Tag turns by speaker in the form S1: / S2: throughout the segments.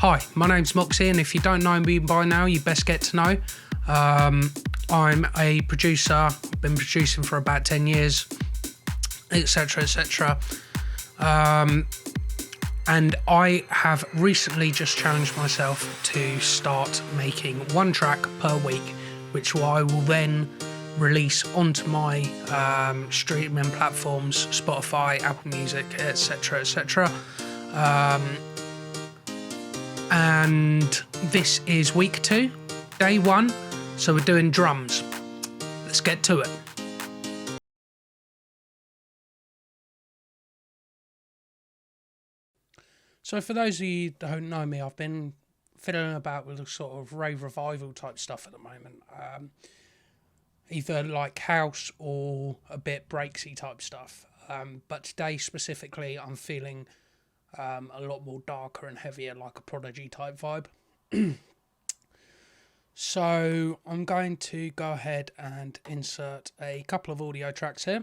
S1: Hi, my name's Moxie, and if you don't know me by now, you best get to know. I'm a producer. I've been producing for about 10 years, etc, etc. And I have recently just challenged myself to start making one track per week, which I will then release onto my streaming platforms, Spotify, Apple Music, etc, etc. And this is week 2, day 1, so we're doing drums. Let's get to it. So for those of you that don't know me, I've been fiddling about with a sort of rave revival type stuff at the moment. Either like house or a bit breaksy type stuff. But today specifically, I'm feeling a lot more darker and heavier, like a Prodigy type vibe. So I'm going to go ahead and insert a couple of audio tracks here.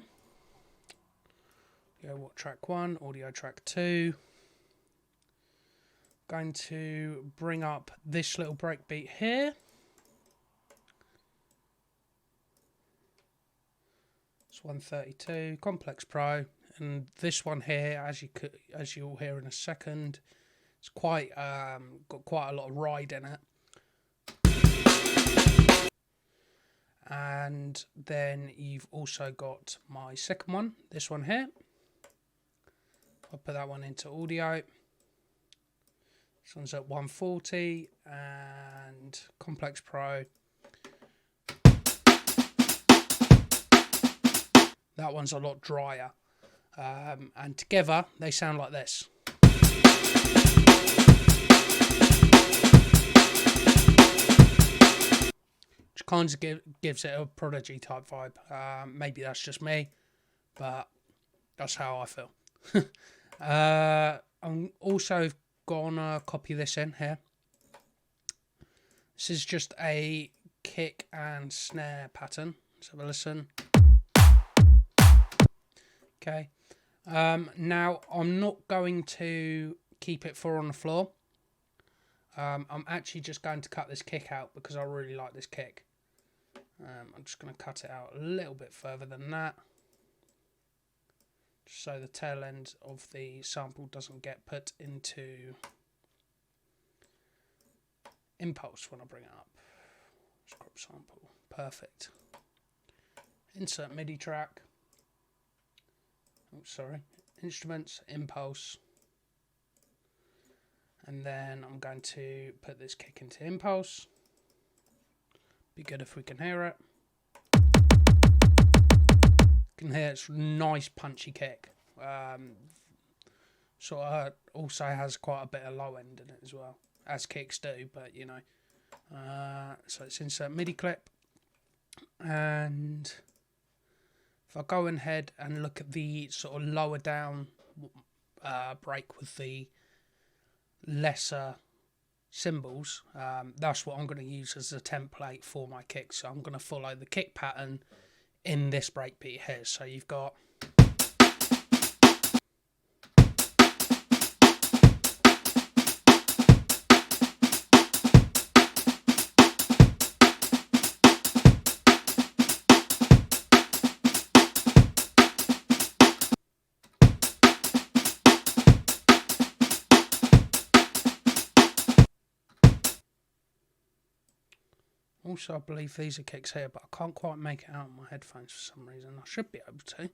S1: What track 1, audio track 2. Going to bring up this little breakbeat here. It's 132, Complex Pro, and this one here, as you'll hear in a second, it's quite got quite a lot of ride in it. And then you've also got my second one, this one here. I'll put that one into audio. This one's at 140 and Complex Pro. That one's a lot drier. And together they sound like this. Which kind of gives it a Prodigy type vibe. Maybe that's just me, but that's how I feel. I'm also gonna copy this in here. This is just a kick and snare pattern. Let's have a listen. Okay. Now I'm not going to keep it 4 on the floor. I'm actually just going to cut this kick out because I really like this kick. I'm just going to cut it out a little bit further than that, just so the tail end of the sample doesn't get put into impulse when I bring it up. Crop sample, perfect. Insert MIDI track. Oh, sorry, instruments, impulse, and then I'm going to put this kick into impulse. Be good if we can hear it. You can hear it's a nice punchy kick. Sort of also has quite a bit of low end in it as well, as kicks do, but you know. So let's insert MIDI clip, and if I go ahead and look at the sort of lower down break with the lesser cymbals, that's what I'm going to use as a template for my kick. So I'm going to follow the kick pattern in this breakbeat here. So you've got also, I believe these are kicks here, but I can't quite make it out on my headphones for some reason. I should be able to.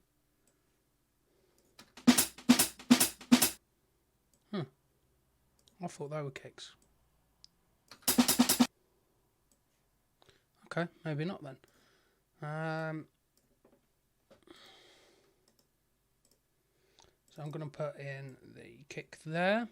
S1: I thought they were kicks. Okay, maybe not then. So I'm going to put in the kick there.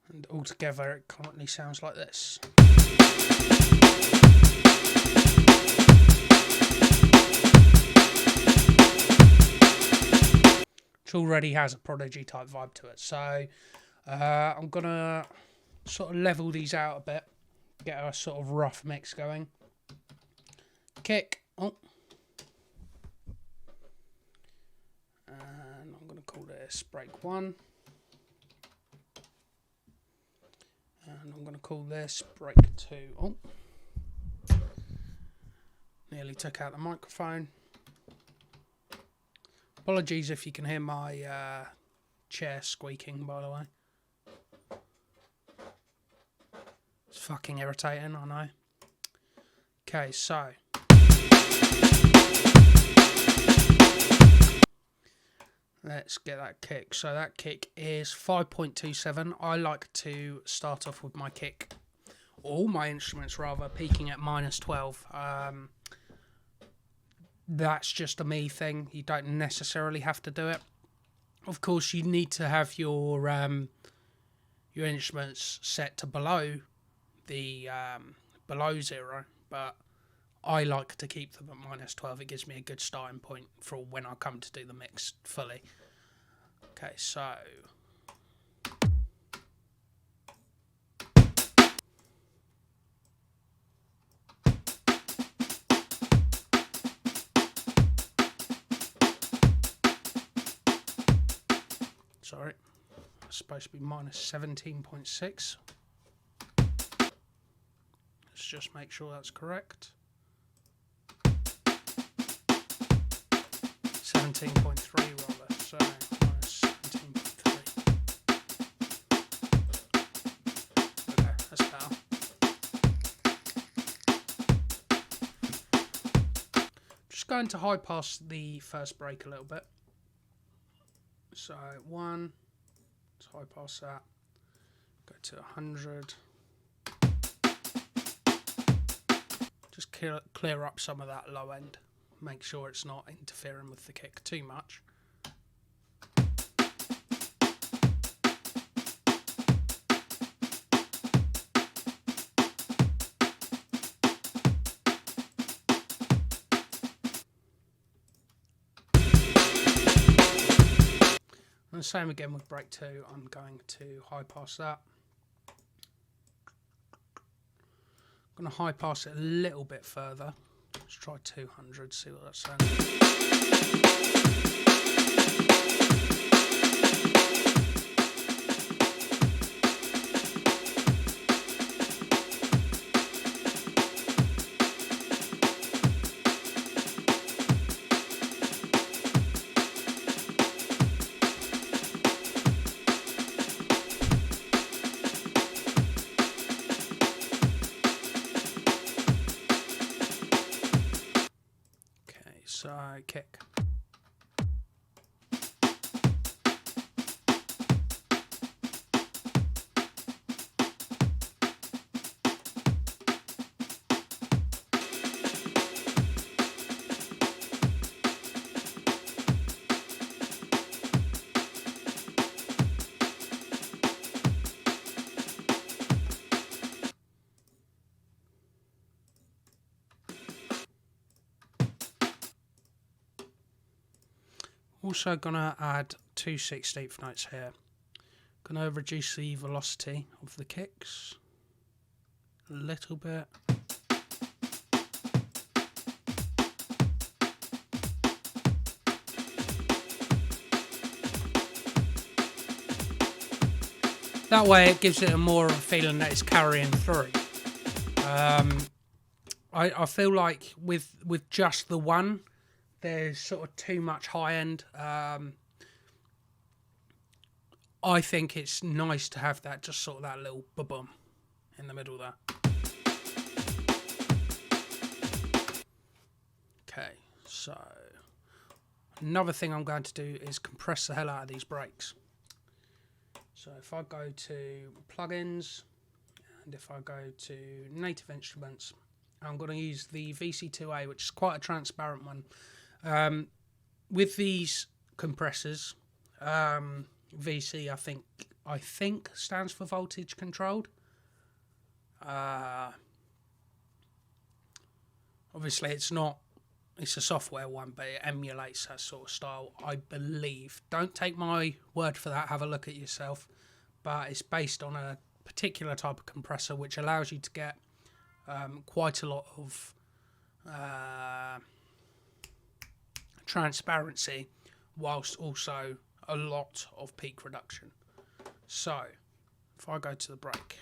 S1: And altogether it currently sounds like this. Which already has a Prodigy type vibe to it. So I'm going to sort of level these out a bit, get a sort of rough mix going. kick. Oh. And I'm going to call this break 1. And I'm going to call this break 2. Oh. Nearly took out the microphone. Apologies if you can hear my chair squeaking, by the way. It's fucking irritating, I know. Okay, so let's get that kick. So that kick is 5.27. I like to start off with my kick, all my instruments rather, peaking at -12. That's just a me thing. You don't necessarily have to do it. Of course, you need to have your instruments set to below the below 0, but I like to keep them at -12. It gives me a good starting point for when I come to do the mix fully. Okay, so sorry, it's supposed to be -17.6. Let's just make sure that's correct. 17.3 rather, so -17.3. Okay, that's better. Just going to high pass the first break a little bit. So 1, let's high pass that, go to 100. Just clear up some of that low end. Make sure it's not interfering with the kick too much. And the same again with break 2. I'm going to high pass that. I'm going to high pass it a little bit further. Let's try 200, see what that sounds so kick. Also gonna add 2 16th notes here. Gonna reduce the velocity of the kicks a little bit. That way it gives it a more of a feeling that it's carrying through. I feel like with just the one, there's sort of too much high end. I think it's nice to have that, just sort of that little ba-bum in the middle there. Okay, so another thing I'm going to do is compress the hell out of these breaks. So if I go to plugins, and if I go to native instruments, I'm going to use the VC2A, which is quite a transparent one. With these compressors, VC I think stands for voltage controlled. Obviously it's not, it's a software one, but it emulates that sort of style, I believe. Don't take my word for that, have a look at yourself. But it's based on a particular type of compressor which allows you to get quite a lot of transparency, whilst also a lot of peak reduction. So if I go to the break,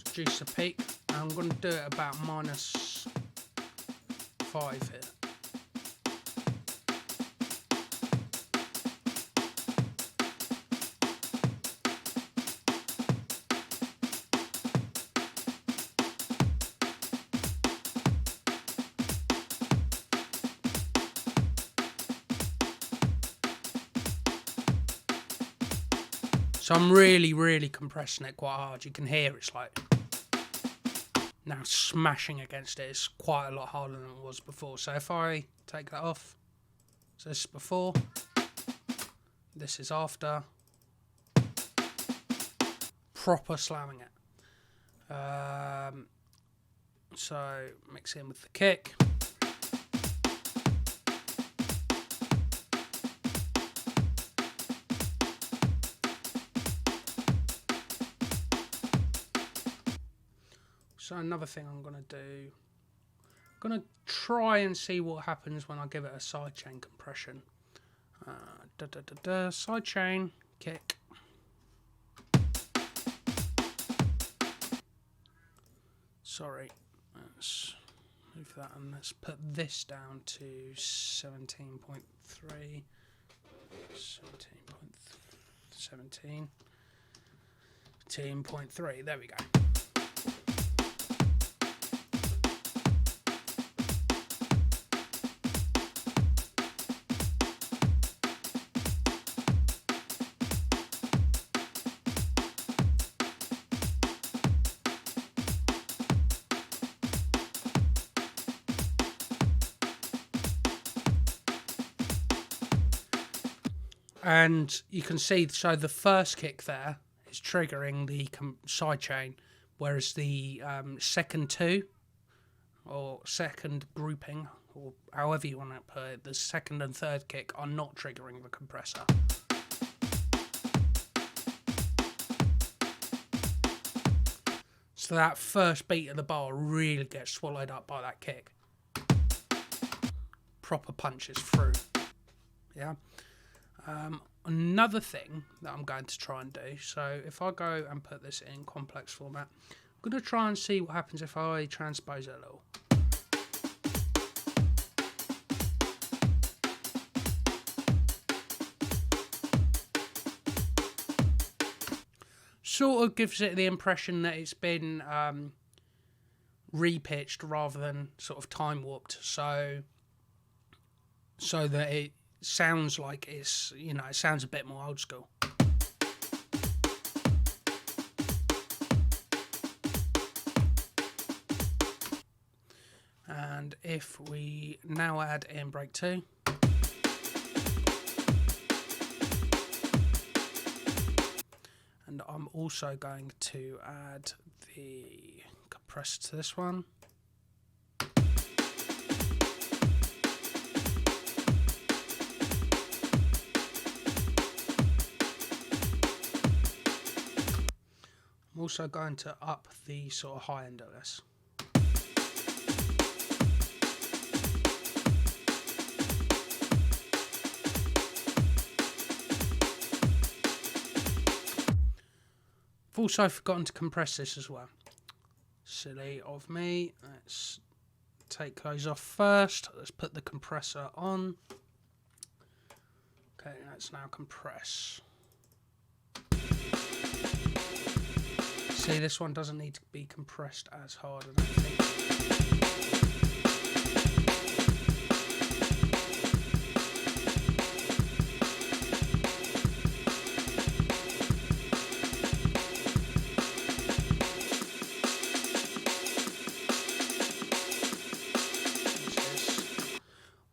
S1: reduce the peak, and I'm going to do it about -5 here. So I'm really compressing it quite hard. You can hear it's like now smashing against it. It's quite a lot harder than it was before. So if I take that off, so this is before, this is after, proper slamming it. So mix in with the kick. So another thing I'm going to do, I'm going to try and see what happens when I give it a sidechain compression. Sidechain, kick. Sorry, let's move that and let's put this down to 17.3. 17.3, there we go. And you can see, so the first kick there is triggering the sidechain, whereas the second two, or second grouping, or however you want to put it, the second and third kick are not triggering the compressor. So that first beat of the bar really gets swallowed up by that kick. Proper punches through. Yeah. Another thing that I'm going to try and do, so if I go and put this in complex format, I'm going to try and see what happens if I transpose it a little. Sort of gives it the impression that it's been repitched rather than sort of time warped, so that it sounds like it's, you know, it sounds a bit more old school. And if we now add in break 2, and I'm also going to add the compressor to this one. I'm also going to up the sort of high end of this. I've also forgotten to compress this as well. Silly of me. Let's take those off first. Let's put the compressor on. Okay, let's now compress. See, this one doesn't need to be compressed as hard, I don't think.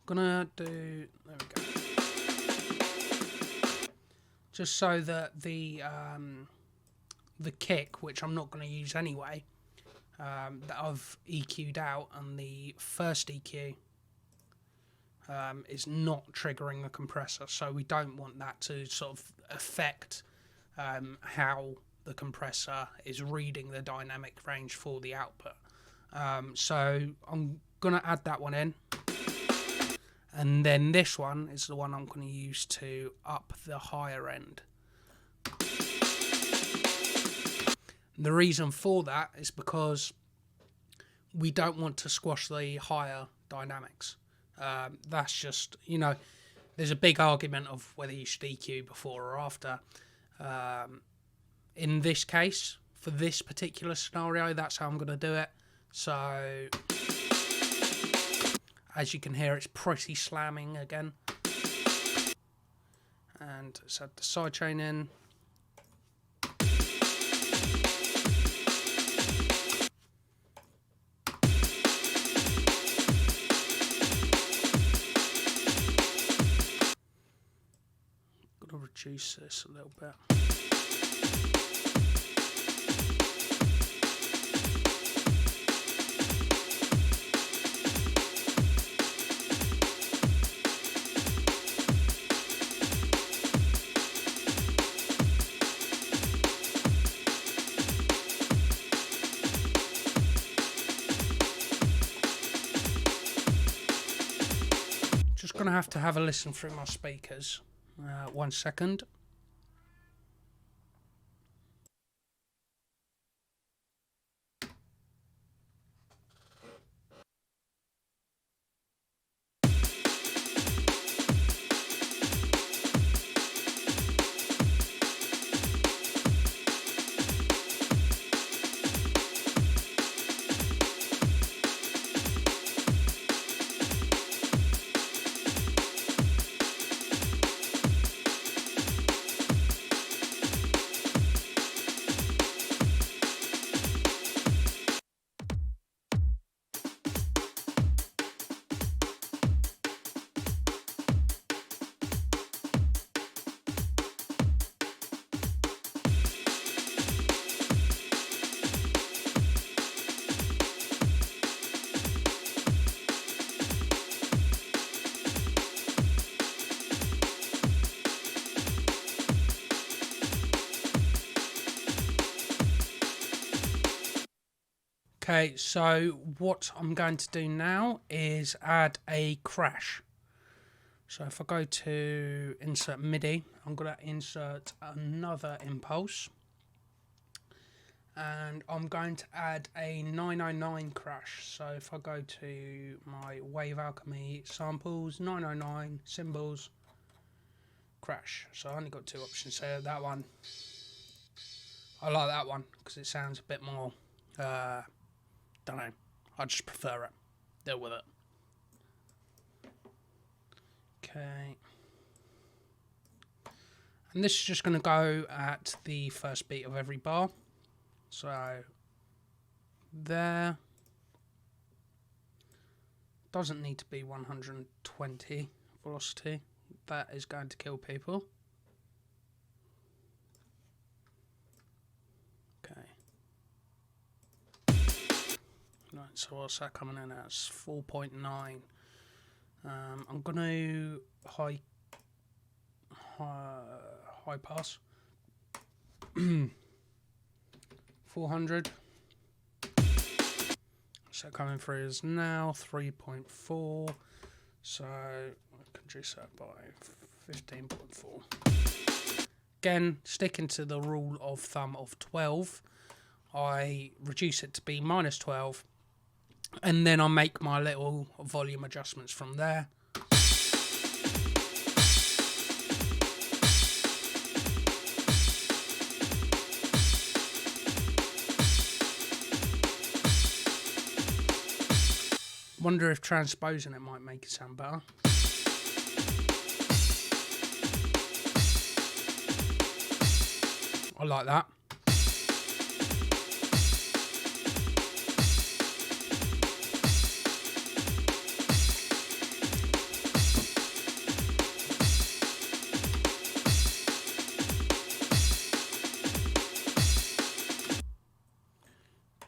S1: I'm gonna do, there we go. Just so that the kick, which I'm not going to use anyway, that I've EQ'd out, and the first EQ is not triggering the compressor, so we don't want that to sort of affect how the compressor is reading the dynamic range for the output. So I'm going to add that one in. And then this one is the one I'm going to use to up the higher end. The reason for that is because we don't want to squash the higher dynamics. That's just, you know, there's a big argument of whether you should EQ before or after. In this case, for this particular scenario, that's how I'm going to do it. So, as you can hear, it's pretty slamming again. And let's add the sidechain in. Gotta reduce this a little bit. Gonna have to have a listen through my speakers. 1 second. Okay, so what I'm going to do now is add a crash. So if I go to insert MIDI, I'm going to insert another impulse. And I'm going to add a 909 crash. So if I go to my Wave Alchemy samples, 909 cymbals, crash. So I only got two options here. That one, I like that one because it sounds a bit more, don't know, I just prefer it. Deal with it. Okay. And this is just going to go at the first beat of every bar. So, there. Doesn't need to be 120 velocity. That is going to kill people. Okay. Right, so what's that coming in as? 4.9. I'm going to high pass. 400. So coming through is now 3.4. So I can reduce that by 15.4. Again, sticking to the rule of thumb of 12, I reduce it to be minus 12. And then I'll make my little volume adjustments from there. Wonder if transposing it might make it sound better. I like that.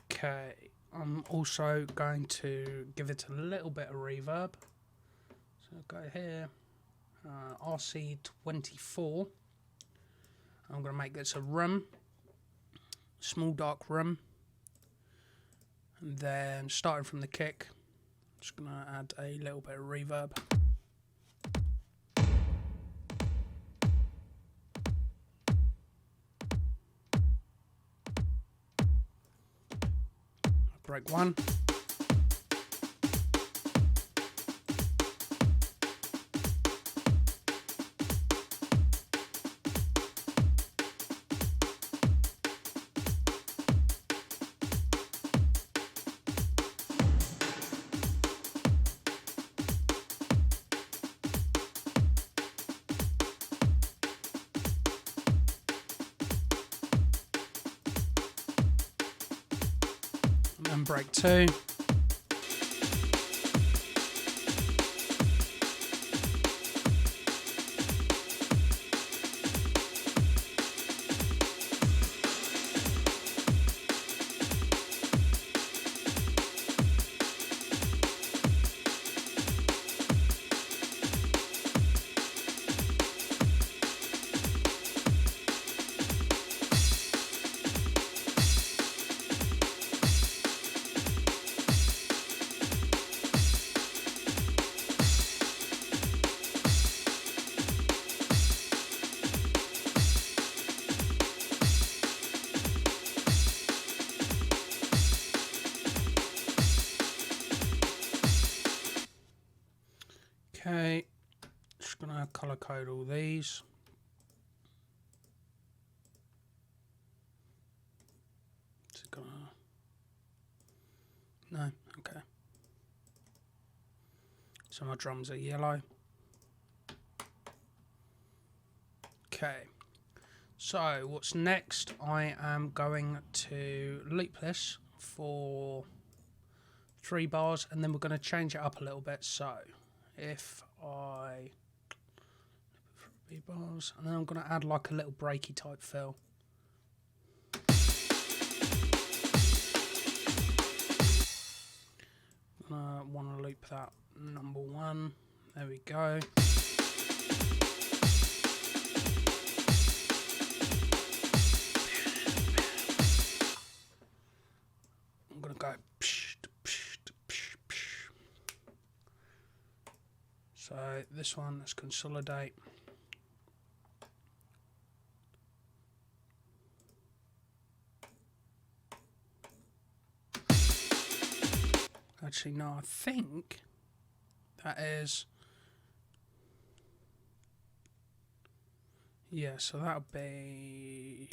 S1: Okay, I'm also going to give it a little bit of reverb. So go here, RC24, I'm going to make this a room, small dark room, and then starting from the kick, I'm just going to add a little bit of reverb. Break 1. And break 2. Okay, just gonna color code all these. Is it gonna? No, okay. So my drums are yellow. Okay, so what's next? I am going to loop this for 3 bars, and then we're going to change it up a little bit. So if I 3 bars, and then I'm going to add like a little breaky type fill. I want to loop that number 1. There we go. I'm going to go. So this one, let's consolidate. Actually, no, I think that is, yeah, so that'll be,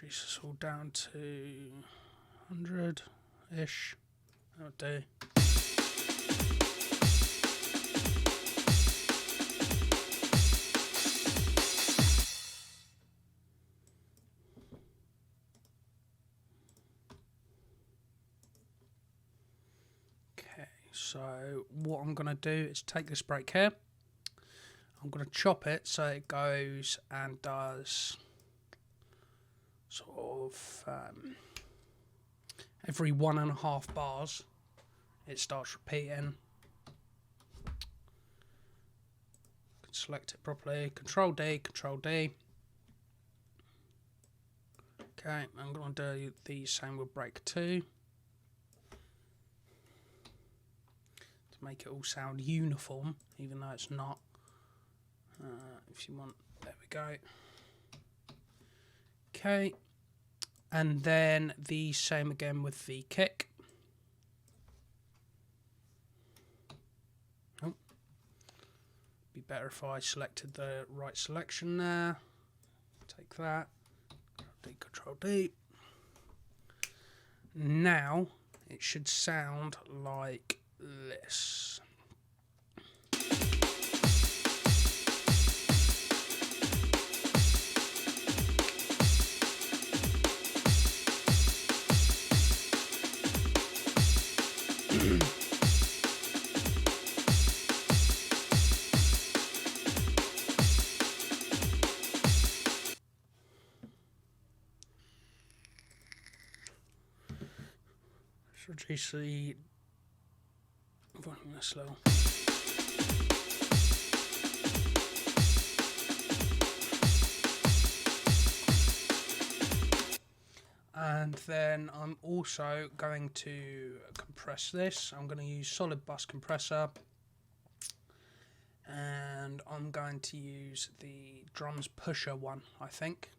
S1: reduce this all down to 100-ish. That'll do. Okay, so what I'm going to do is take this break here. I'm going to chop it so it goes and does sort of every 1.5 bars it starts repeating. Select it properly, Control D. Okay, I'm going to do the same with break 2 to make it all sound uniform, even though it's not. If you want, there we go. Okay, and then the same again with the kick. Oh, be better if I selected the right selection there. Take that, Control D. Now it should sound like this. reduce the volume this little. And then I'm also going to compress this. I'm going to use solid bus compressor. And I'm going to use the drums pusher one, I think.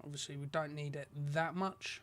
S1: Obviously we don't need it that much.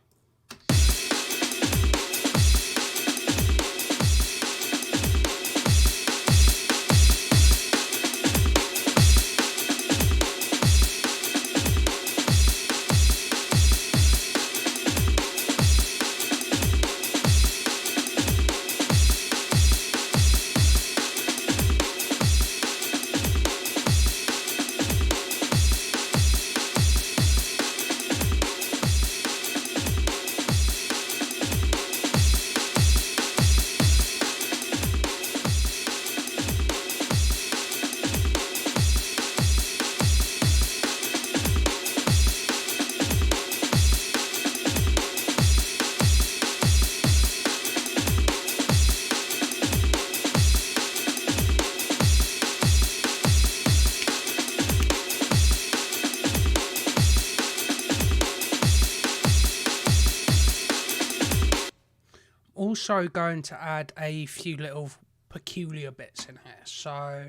S1: Also going to add a few little peculiar bits in here, so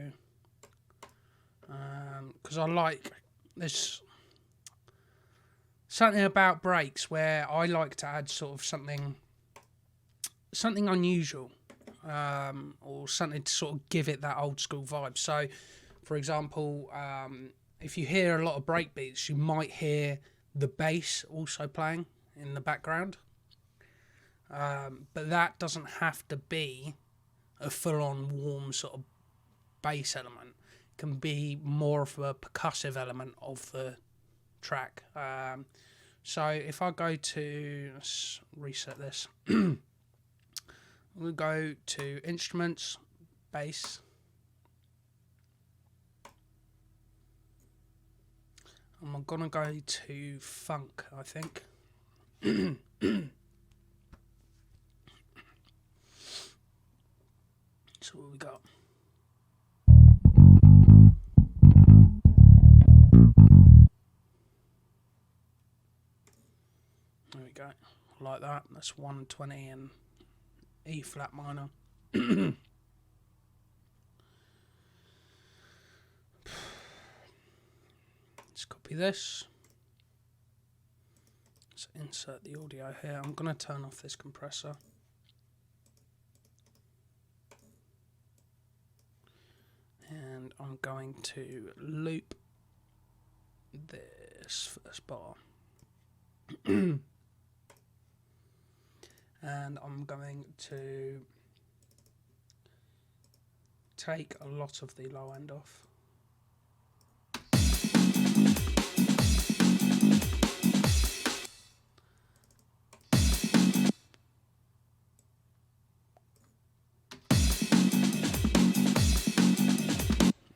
S1: because I like, there's something about breaks where I like to add sort of something unusual, or something to sort of give it that old school vibe. So for example, if you hear a lot of break beats, you might hear the bass also playing in the background. But that doesn't have to be a full-on warm sort of bass element. It can be more of a percussive element of the track. So if I go to, let's reset this. We'll go to instruments, bass. And I'm gonna go to funk, I think. So what we got? There we go. Like that. That's 120 and E flat minor. Let's copy this. Let's insert the audio here. I'm going to turn off this compressor. And I'm going to loop this first bar. And I'm going to take a lot of the low end off.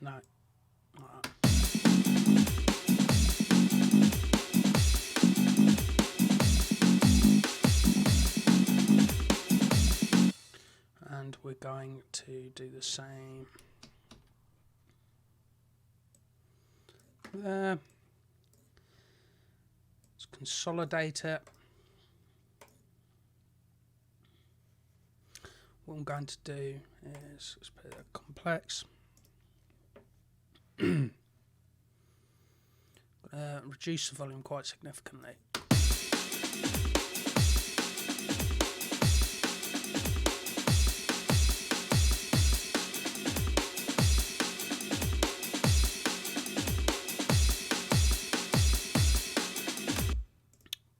S1: No. And we're going to do the same there. Let's consolidate it. What I'm going to do is let's put a complex. Reduce the volume quite significantly.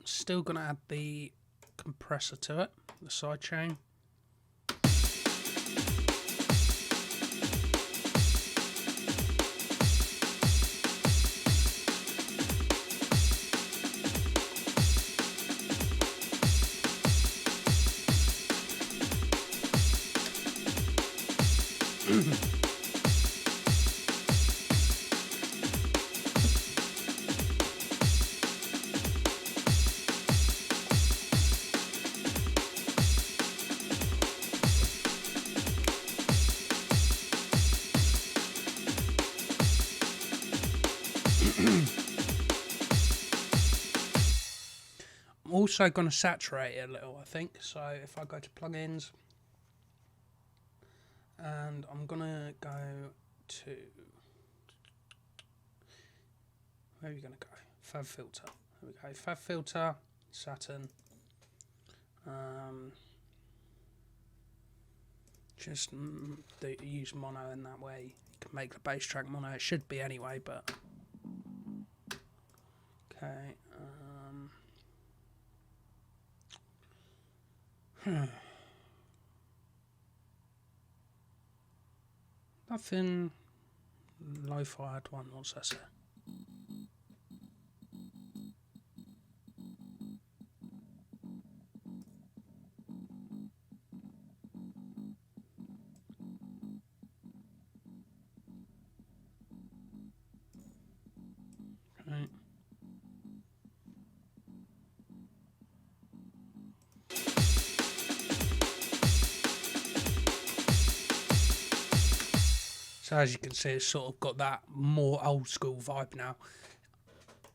S1: Still going to add the compressor to it, the side chain. also going to saturate it a little, I think. So if I go to plugins, and I'm going to go to, where are you going to go? Fab filter. There we go. Fab filter, Saturn. Just use mono in that way. You can make the bass track mono. It should be anyway, but okay. Nothing lo-fi one. What's that say? Right. So as you can see, it's sort of got that more old school vibe now.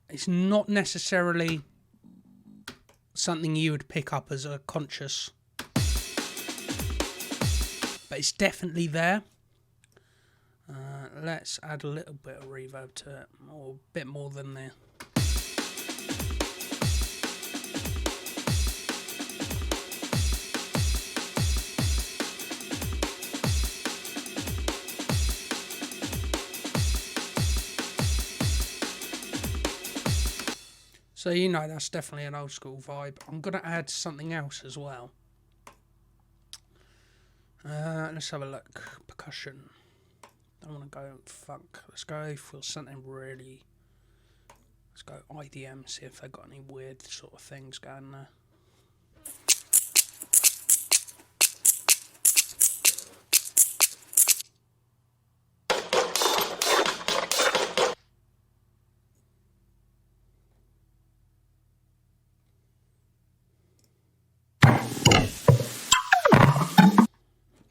S1: It's not necessarily something you would pick up as a conscious, but it's definitely there. Let's add a little bit of reverb to it, or a bit more than the. So you know that's definitely an old school vibe. I'm going to add something else as well. Let's have a look. Percussion. I want to go funk. Let's go for something really. Let's go IDM, see if they've got any weird sort of things going there.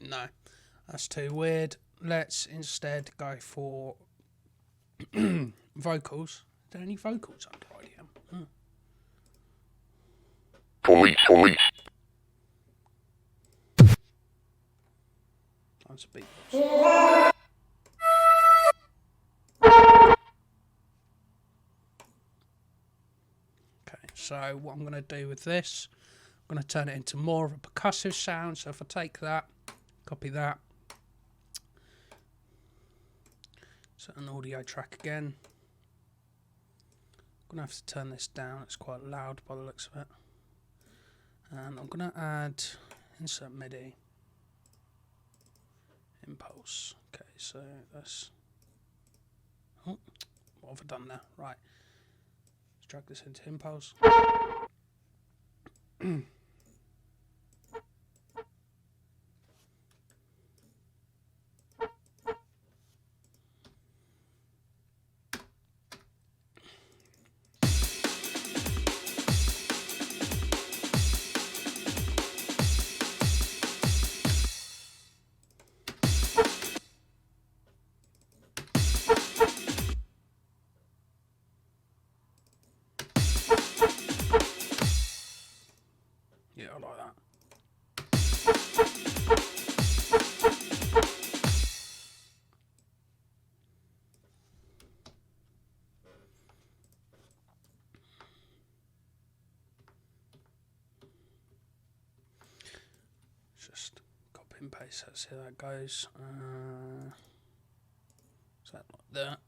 S1: No, that's too weird. Let's instead go for vocals. Are there any vocals under IDM?
S2: Police.
S1: That's a beat. Okay, so what I'm going to do with this, I'm going to turn it into more of a percussive sound. So if I take that, copy that, set an audio track again. I'm going to have to turn this down, it's quite loud by the looks of it. And I'm going to add insert MIDI impulse. Okay, so that's, oh, what have I done there? Right, let's drag this into impulse. Yeah, I like that. Just copy and paste, let's see how that goes. Is that like that?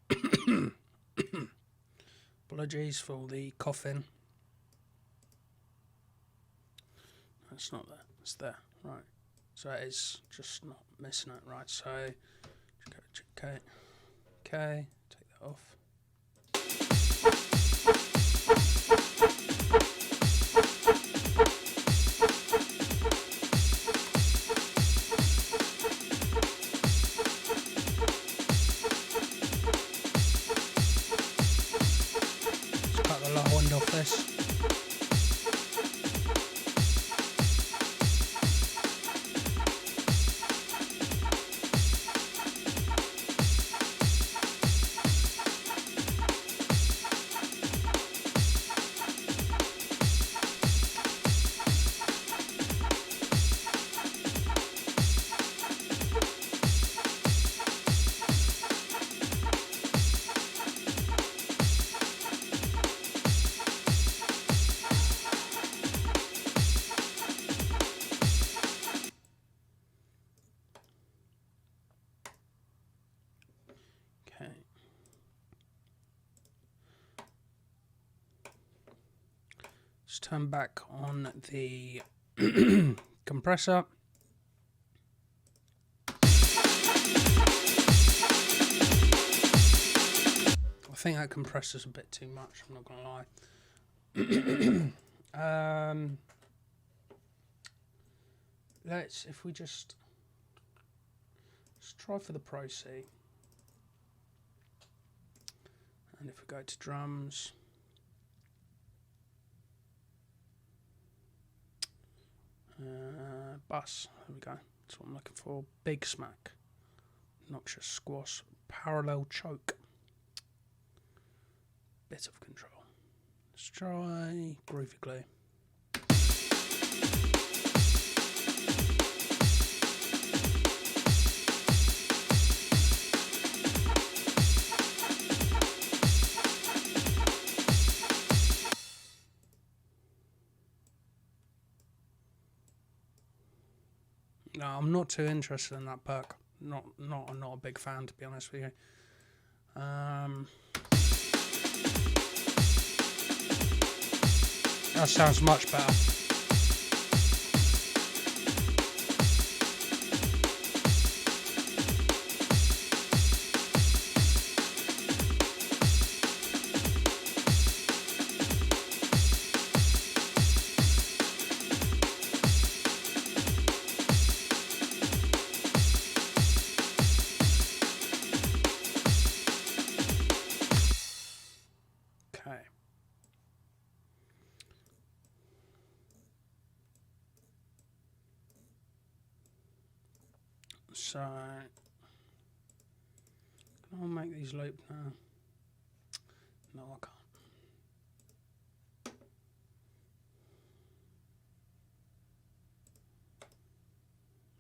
S1: Apologies for the coughing. It's not there, it's there, right. So it is just not missing it, right. So, okay, take that off. Let's cut the low end off this. Let's turn back on the compressor. I think that compressor's a bit too much, I'm not going to lie. Let's try for the Pro C. And if we go to drums, bass, there we go, that's what I'm looking for. Big smack, noxious squash, parallel choke, bit of control. Let's try groovy glue. No, I'm not too interested in that perk. I'm not a big fan, to be honest with you. That sounds much better. Okay. So, can I make these loop now? No, I can't.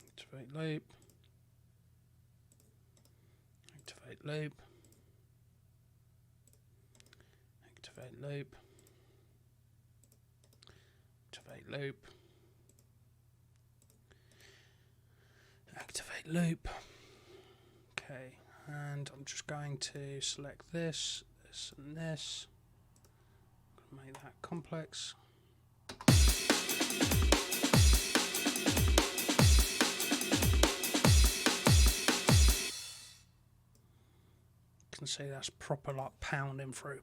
S1: Activate loop. Activate loop. Activate loop. Activate loop. Activate loop. Okay, and I'm just going to select this, this, and this. Make that complex. You can see that's proper like pounding through.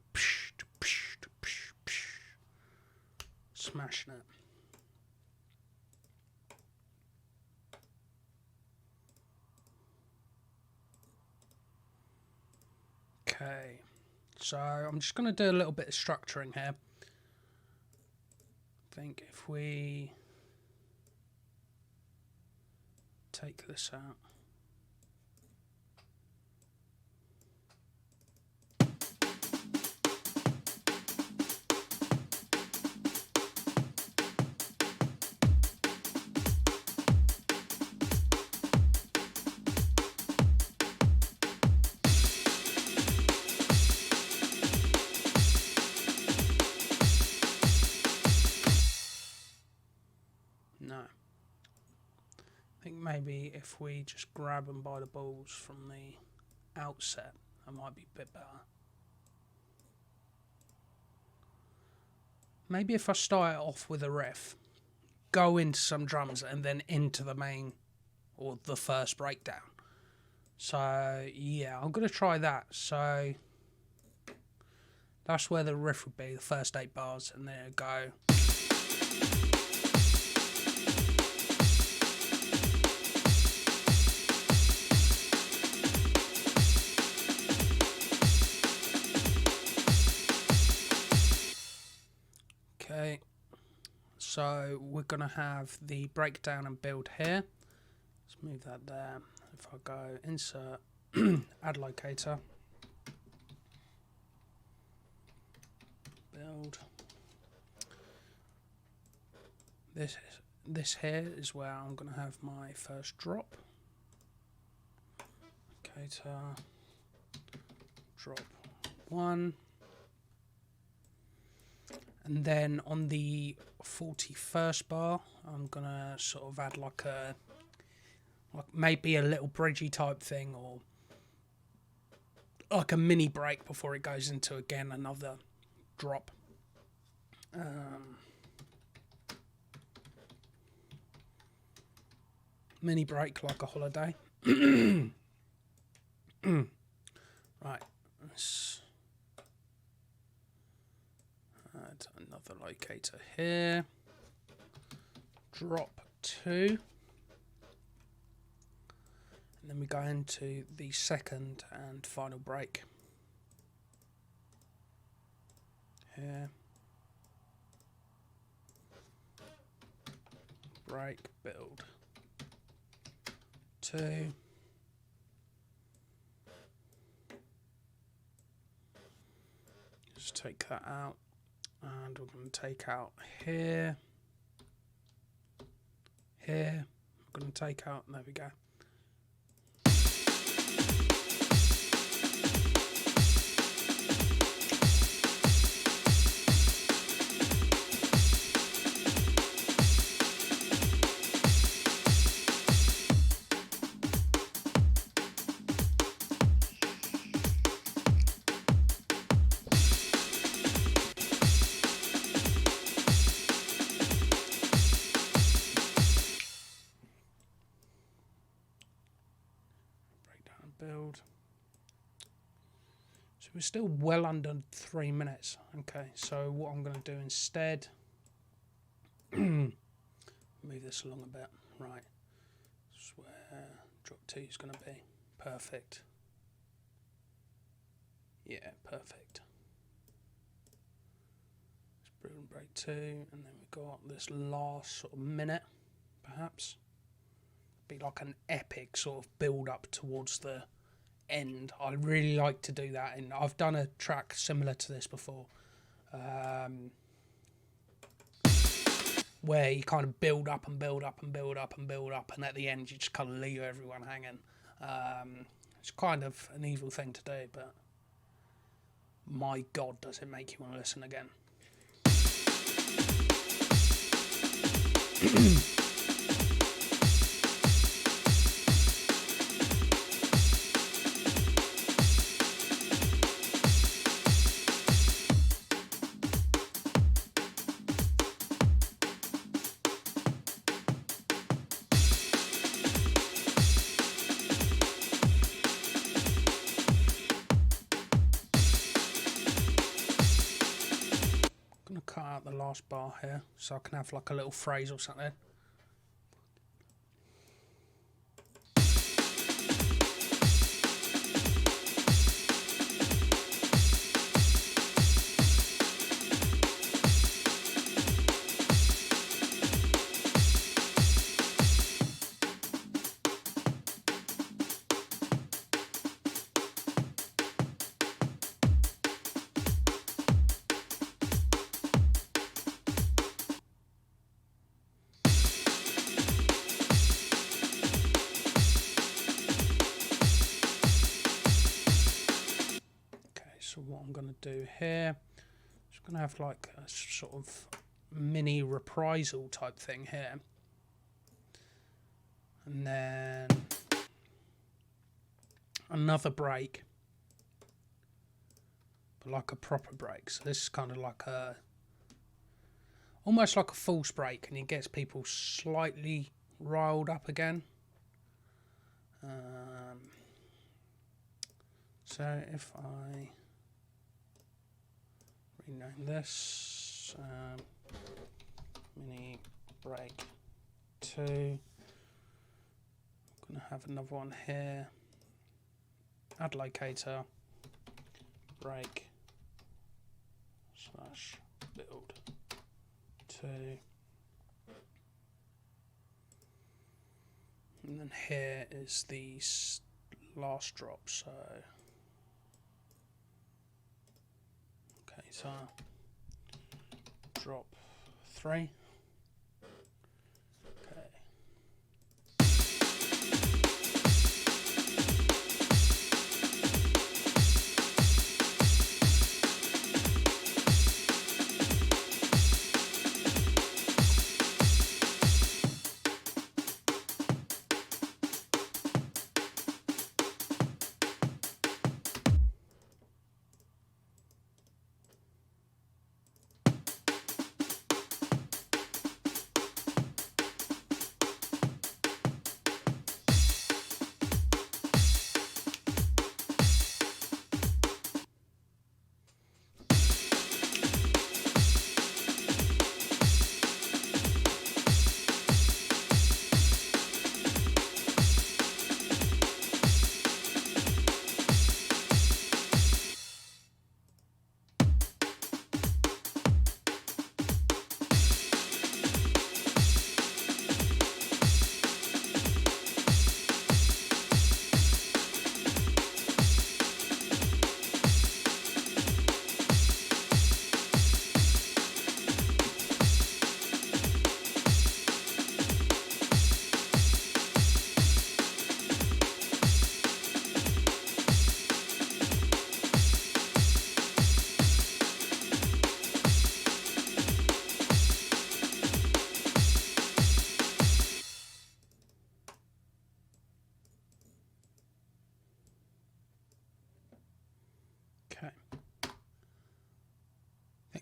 S1: Smashing it. Okay, so I'm just going to do a little bit of structuring here. I think if we take this out. No. I think maybe if we just grab them by the balls from the outset, that might be a bit better. Maybe if I start it off with a riff, go into some drums and then into the main or the first breakdown. So yeah, I'm going to try that. So that's where the riff would be, the first 8 bars, and then it'd go. Okay, so we're going to have the breakdown and build here. Let's move that there. If I go insert, add locator, build. This here is where I'm going to have my first drop. Locator, drop 1. And then on the 41st bar, I'm going to sort of add like maybe a little bridgey type thing, or like a mini break before it goes into again another drop. Mini break like a holiday. Right, let's add another locator here. Drop 2. And then we go into the second and final break. Here. Break, build. 2. Just take that out. And we're going to take out here. Here. We're going to take out, there we go. Build. So we're still well under 3 minutes. Okay, so what I'm going to do instead, move this along a bit. Right, that's where drop 2 is going to be. Perfect. Yeah, perfect. Let's build and break 2, and then we've got this last sort of minute, perhaps. Be like an epic sort of build up towards the end. I really like to do that, and I've done a track similar to this before, where you kind of build up and build up and build up and build up, and at the end you just kind of leave everyone hanging. It's kind of an evil thing to do, but my God, does it make you want to listen again. Cut out the last bar here so I can have like a little phrase or something. So what I'm going to do here, I'm just going to have like a sort of mini reprisal type thing here, and then another break, but like a proper break. So this is kind of like a, almost like a false break, and it gets people slightly riled up again. So if I rename this mini break 2, I'm going to have another one here, add locator, break / build 2, and then here is the last drop. So so drop 3. Okay.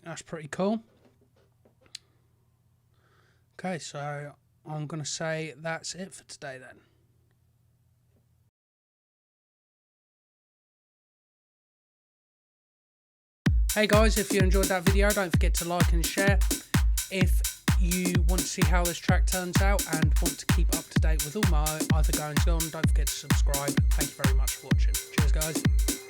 S1: That's pretty cool. Okay, so I'm going to say that's it for today then. Hey guys, if you enjoyed that video, don't forget to like and share. If you want to see how this track turns out and want to keep up to date with all my other goings on, don't forget to subscribe. Thank you very much for watching. Cheers guys.